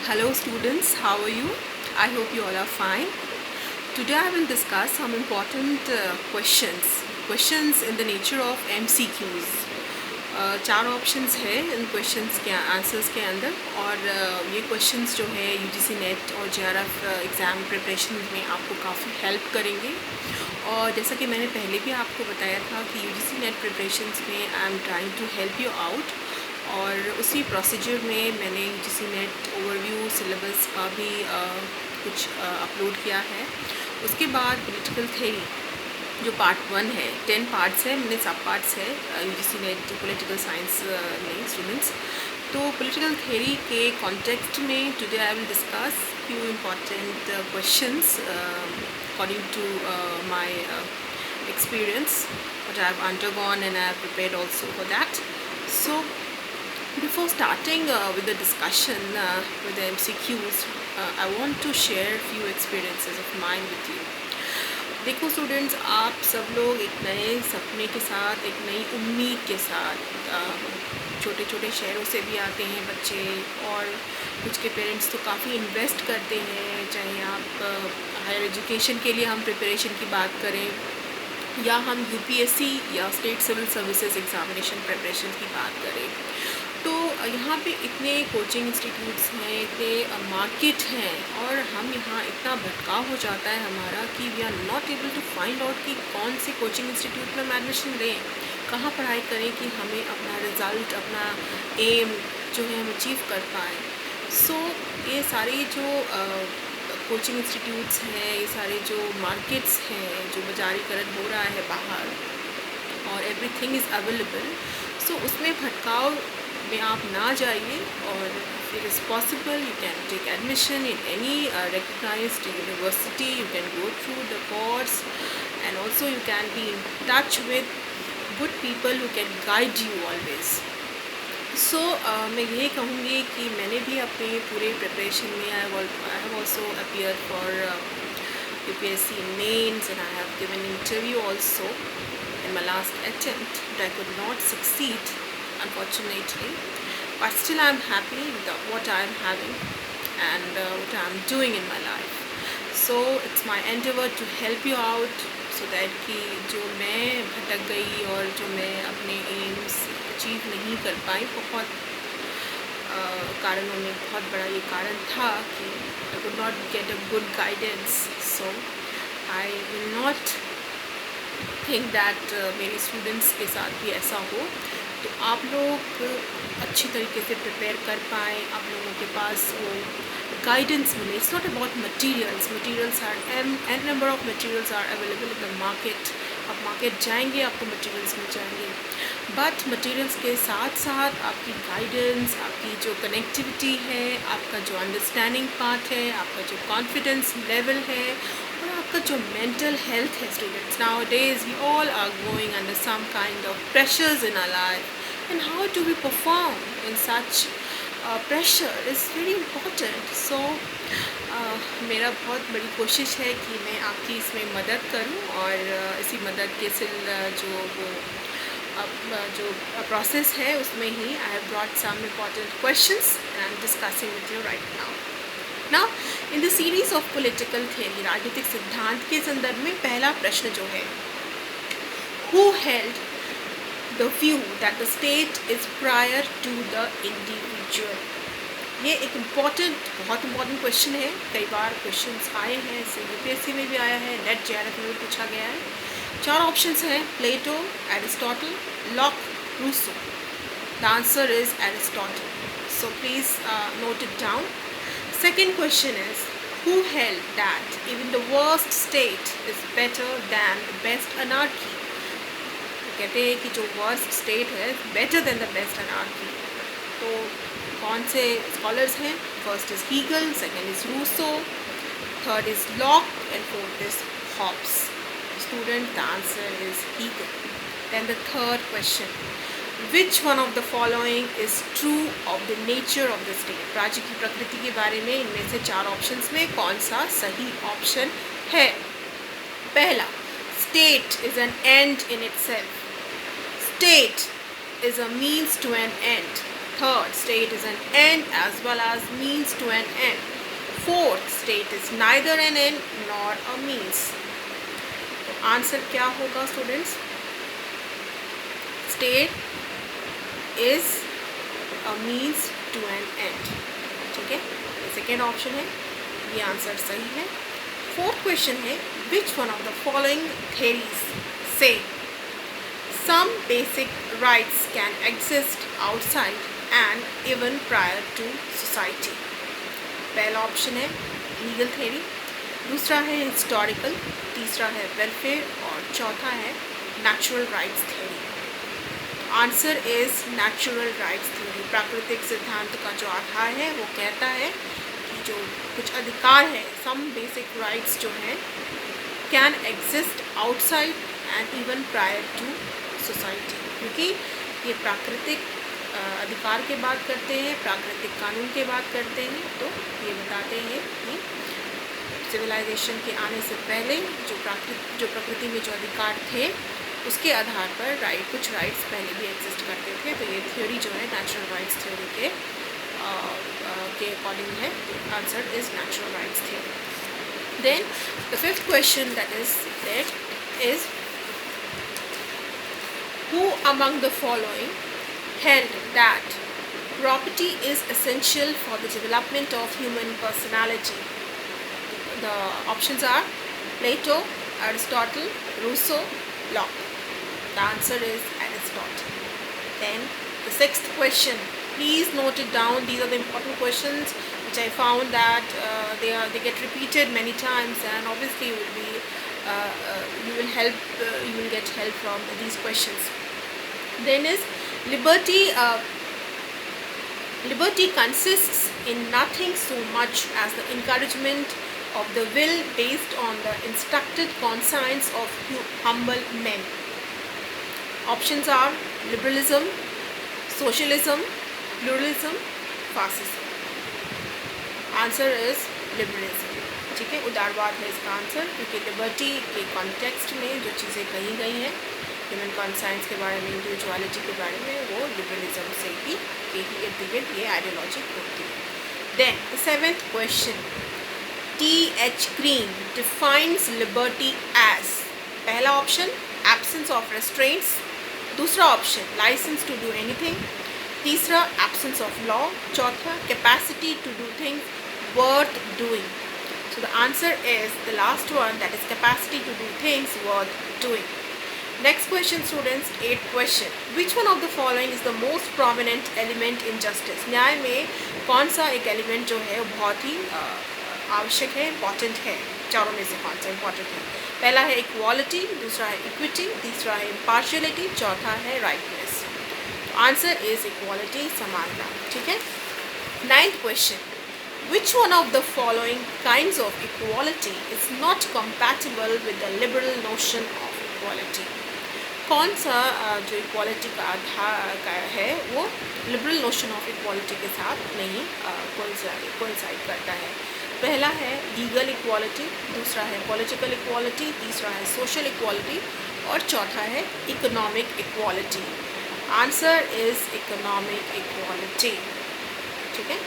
Hello students, how are you? I hope you all are fine. Today I will discuss some important questions in the nature of MCQs. चार options है इन questions के answers के अंदर और ये questions जो है यूजीसी नेट और जेआरएफ एग्ज़ाम प्रिपरेशन में आपको काफ़ी हेल्प करेंगे। और जैसा कि मैंने पहले भी आपको बताया था कि यूजीसी नेट प्रिपरेशंस में I am trying to help you out, और उसी प्रोसीजर में मैंने यूजीसी नेट ओवरव्यू सिलेबस का भी कुछ अपलोड किया है। उसके बाद पॉलिटिकल थ्योरी जो पार्ट 1 है, 10 पार्ट्स है, मैंने सब पार्ट्स है यूजीसी नेट पॉलिटिकल साइंस में स्टूडेंट्स। तो पॉलिटिकल थ्योरी के कॉन्टेक्स्ट में today I will discuss few important questions according to my experience what I have undergone, and I have prepared also for that. So before starting with the discussion with the MCQs, I want to share a few experiences of mine with you. देखो students, आप सब लोग एक नए सपने के साथ, एक नई उम्मीद के साथ छोटे छोटे शहरों से भी आते हैं बच्चे, और कुछ के पेरेंट्स तो काफ़ी इन्वेस्ट करते हैं। चाहे आप हायर एजुकेशन के लिए हम प्रिपरेशन की बात करें, या हम यूपीएससी या state civil services examination preparation की बात करें, तो यहाँ पे इतने कोचिंग इंस्टीट्यूट्स हैं, इतने मार्केट हैं, और हम यहाँ इतना भटकाव हो जाता है हमारा कि we are not able to find out कि कौन से कोचिंग इंस्टीट्यूट में हम एडमिशन लें, कहाँ पढ़ाई करें कि हमें अपना रिज़ल्ट, अपना एम जो है हम अचीव कर पाएँ। सो ये सारी जो कोचिंग इंस्टीट्यूट्स हैं, ये सारे जो मार्केट्स हैं, जो बाजारीकरण हो रहा है बाहर, और एवरीथिंग इज़ अवेलेबल, सो उसमें भटकाव में आप ना जाइए, और it is possible you can take admission in any recognized university, you can go through the course, and also you can be in touch with good people who can guide you always. So मैं यही कहूँगी कि मैंने भी अपने पूरे preparation में I have also appear for UPSC mains, and I have given interview also in my last attempt, but I could not succeed unfortunately, but still I am happy with what I am having and what I am doing in my life. So it's my endeavor to help you out so that कि जो मैं भटक गई और जो मैं अपने AIIMS achieve नहीं कर पाई, बहुत कारणों में बहुत बड़ा ये कारण था कि I could not get a good guidance. So I will not think that मेरे स्टूडेंट्स के साथ भी ऐसा हो, तो आप लोग अच्छी तरीके से प्रिपेयर कर पाएँ, आप लोगों के पास वो गाइडेंस मिले। It's not about materials are an number of materials are available in the market. आप मार्केट जाएंगे, आपको मटीरियल्स मिल जाएंगे, बट मटीरियल्स के साथ साथ आपकी गाइडेंस, आपकी जो कनेक्टिविटी है, आपका जो अंडरस्टैंडिंग पार्ट है, आपका जो कॉन्फिडेंस लेवल है, और आपका जो मेंटल हेल्थ है। Students, now days we all are going under some kind of pressures in our life, and how do we perform in such pressure is very important. So मेरा बहुत बड़ी कोशिश है कि मैं आपकी इसमें मदद करूं, और इसी मदद के जो प्रोसेस है उसमें ही I have brought some important questions and I am discussing with you right now in the series of political theory, राजनीतिक सिद्धांत के संदर्भ में पहला प्रश्न जो है, who held the view that the state is prior to the individual. ये एक बहुत इम्पॉर्टेंट क्वेश्चन है, कई बार क्वेश्चंस आए हैं, इससे यूपीएससी में भी आया है, नेट जेआरएफ में भी पूछा गया है। चार ऑप्शंस हैं, Plato, Aristotle, Locke, Rousseau. The answer is Aristotle, so please note it down. Second question is, who held that even the worst state is better than the best anarchy? कहते हैं कि जो worst state है better than the best anarchy। तो कौन से scholars हैं? First is Hegel, second is Rousseau, third is Locke, and fourth is Hobbes। Student, the answer is Hegel। Then the third question, which one of the following is true of the nature of the state? राज्य की प्रकृति के बारे में इनमें से चार options में कौन सा सही ऑप्शन है? पहला, state is an end in itself, state is a means to an end, Third state is an end as well as means to an end. Fourth state is neither an end nor a means. तो answer क्या होगा students? State is a means to an end. ठीक है, ये second option है, ये answer सही है. फोर्थ क्वेश्चन है, which one of the following theories से some basic rights can exist outside and even prior to society. पहला ऑप्शन है लीगल थ्योरी, दूसरा है हिस्टोरिकल, तीसरा है वेलफेयर और चौथा है natural rights theory. Answer is natural rights theory. प्राकृतिक सिद्धांत का जो आधार है वो कहता है कि जो कुछ अधिकार है, सम बेसिक राइट्स जो हैं, can exist outside and even prior to society. क्योंकि ये प्राकृतिक अधिकार के बात करते हैं, प्राकृतिक कानून के बात करते हैं, तो ये बताते हैं कि सिविलाइजेशन के आने से पहले जो प्रकृति में जो अधिकार थे उसके आधार पर कुछ राइट्स पहले भी एग्जिस्ट करते थे. तो ये थ्योरी जो है नेचुरल राइट्स थ्योरी के अकॉर्डिंग है. Answer is natural rights theory. Then the fifth question that is who among the following held that property is essential for the development of human personality? The options are Plato, Aristotle, Rousseau, Locke. The answer is Aristotle. Then the sixth question, please note it down. These are the important questions which I found that they get repeated many times, and obviously you will get help from these questions. Then is liberty. Liberty consists in nothing so much as the encouragement of the will based on the instructed conscience of humble men. Options are liberalism, socialism, pluralism, fascism. Answer is liberalism. ठीक है, उदारवाद है इसका answer, क्योंकि liberty के context में जो चीज़ें कही गई हैं ह्यूमन कॉन्साइंस के बारे में, इंडिविजुअलिटी के बारे में, वो लिबरलिज्म से ही इर्द गिर्द ये आइडियोलॉजी होती है. Then the seventh question, T.H. Green defines liberty as, पहला ऑप्शन एब्सेंस ऑफ रेस्ट्रेंट्स, दूसरा option licence to do anything, तीसरा एब्सेंस ऑफ लॉ, चौथा capacity to do things worth doing. So the answer is the last one, that is capacity to do things worth doing. Next question students, 8th question, which one of the following is the most prominent element in justice? न्याय में कौन सा एक element जो है बहुत ही आवश्यक है, इम्पॉर्टेंट है? चारों में से कौन सा इम्पॉर्टेंट है? पहला है इक्वालिटी, दूसरा है इक्विटी, तीसरा है इम्पार्शियलिटी, चौथा है राइटनेस. आंसर इज इक्वालिटी, समानता. ठीक है. 9th question, which one of the following kinds of equality is not compatible with the liberal notion of equality? कौन सा जो इक्वालिटी का आधार है वो लिबरल नोशन ऑफ इक्वालिटी के साथ नहीं कोइंसाइड करता है? पहला है लीगल इक्वालिटी, दूसरा है पॉलिटिकल इक्वालिटी, तीसरा है सोशल इक्वालिटी और चौथा है economic equality. Answer is economic equality. ठीक है.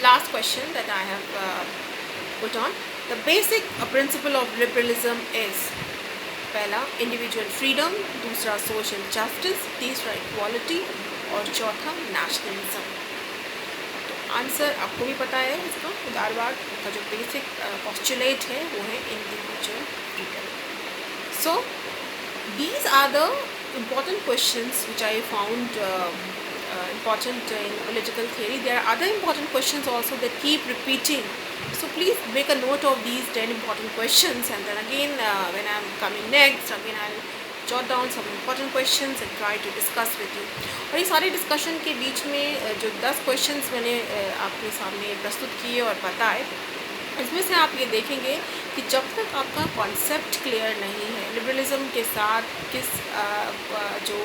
Last question that I have put on, the basic principle of liberalism is, पहला इंडिविजुअल फ्रीडम, दूसरा सोशल जस्टिस, तीसरा इक्वालिटी और चौथा नेशनलिज्म. तो आंसर आपको भी पता है, इसका उदारवाद का जो बेसिक पोस्टुलेट है वो है individual freedom. So these are the important questions which I found important in political theory. There are other important questions also that keep repeating, so please make a note of these 10 important questions, and then again when I am coming next, again I will jot down some important questions and try to discuss with you. और ये सारे discussion के बीच में जो 10 questions मैंने आपके सामने प्रस्तुत किए और बताए, इसमें से आप ये देखेंगे कि जब तक आपका कॉन्सेप्ट क्लियर नहीं है लिबरलिज्म के साथ किस जो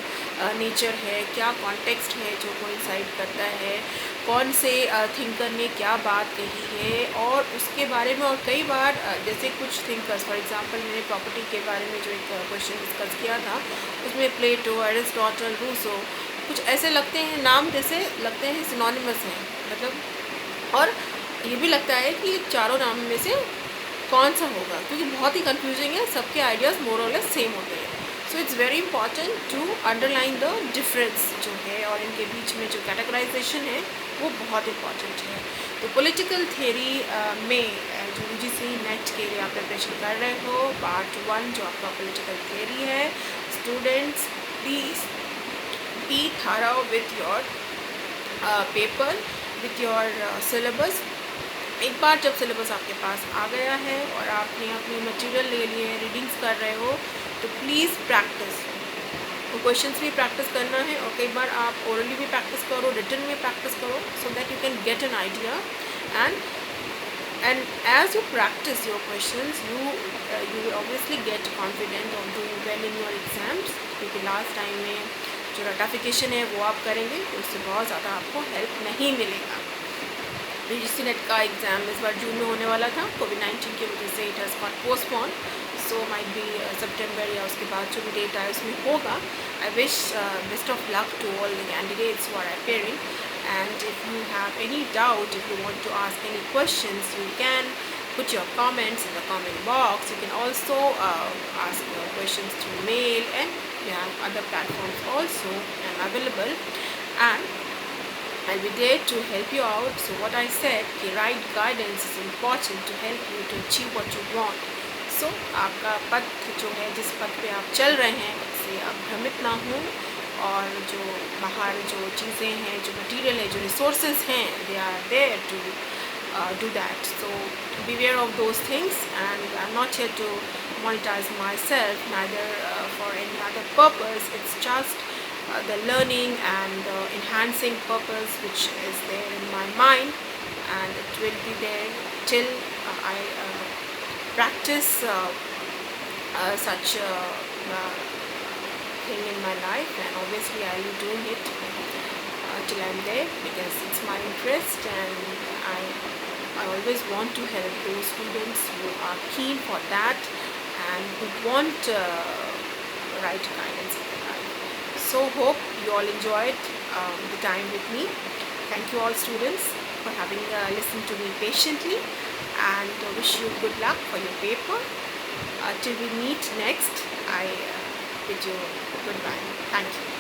नेचर है, क्या कॉन्टेक्स्ट है जो कोइंसाइड करता है, कौन से थिंकर ने क्या बात कही है और उसके बारे में. और कई बार जैसे कुछ थिंकर्स, फॉर एग्जांपल मैंने प्रॉपर्टी के बारे में जो एक क्वेश्चन डिस्कस किया था उसमें प्लेटो, एरिस्टोटल, रूसो, कुछ ऐसे लगते हैं, नाम जैसे लगते हैं सिनोनिमस हैं, मतलब, और ये भी लगता है कि ये चारों नाम में से कौन सा होगा, क्योंकि बहुत ही कंफ्यूजिंग है, सबके आइडियाज़ मोर और लेस सेम होते हैं. So it's very important to underline the difference जो है, और इनके बीच में जो कैटेगराइजेशन है वो बहुत इंपॉर्टेंट है. तो पॉलिटिकल थियरी में जो UGC नेट के लिए आप प्रिपरेशन कर रहे हो, पार्ट 1 जो आपका पॉलिटिकल थियरी है, students please be thorough with your paper, with your syllabus. एक बार जब सिलेबस आपके पास आ गया है और आपने अपनी मटेरियल ले लिए, रीडिंग्स कर रहे हो, तो प्लीज़ प्रैक्टिस. तो क्वेश्चंस भी प्रैक्टिस करना है, और कई बार आप ओरली भी प्रैक्टिस करो, रिटन में प्रैक्टिस करो, so that you can get an idea. And as you practice your questions, you will obviously get confident of doing well in your exams, क्योंकि लास्ट टाइम में जो रटाफिकेशन है वो आप करेंगे तो उससे बहुत ज़्यादा आपको हेल्प नहीं मिलेगा. UGC नेट का एग्ज़ाम इस बार जून में होने वाला था, कोविड-19 की वजह से it has got postpone, so might be सितंबर या उसके बाद जो भी डेट आए उसमें होगा. I wish best of luck to all the candidates who are appearing. And if you have any doubt, if you want to ask any questions, you can put your comments in the comment box. You can also ask your questions through mail, and we have other platforms also available, and I'll be there to help you out. So what I said, the right guidance is important to help you to achieve what you want. So आपका पथ जो है, जिस पथ पे आप चल रहे हैं, उससे आप भ्रमित ना हो, और जो बाहर जो चीज़ें हैं, जो मटेरियल है, जो रिसोर्सेज हैं, they are there to do that. So beware of those things, and I'm not here to monetize myself, neither for any other purpose. It's just the learning and enhancing purpose which is there in my mind, and it will be there till I practice such thing in my life, and obviously I will do it till I'm there, because it's my interest, and I always want to help those students who are keen for that and who want right guidance in their life. So hope you all enjoyed the time with me. Thank you all students for having listened to me patiently, and wish you good luck for your paper. Till we meet next, I bid you goodbye. Thank you.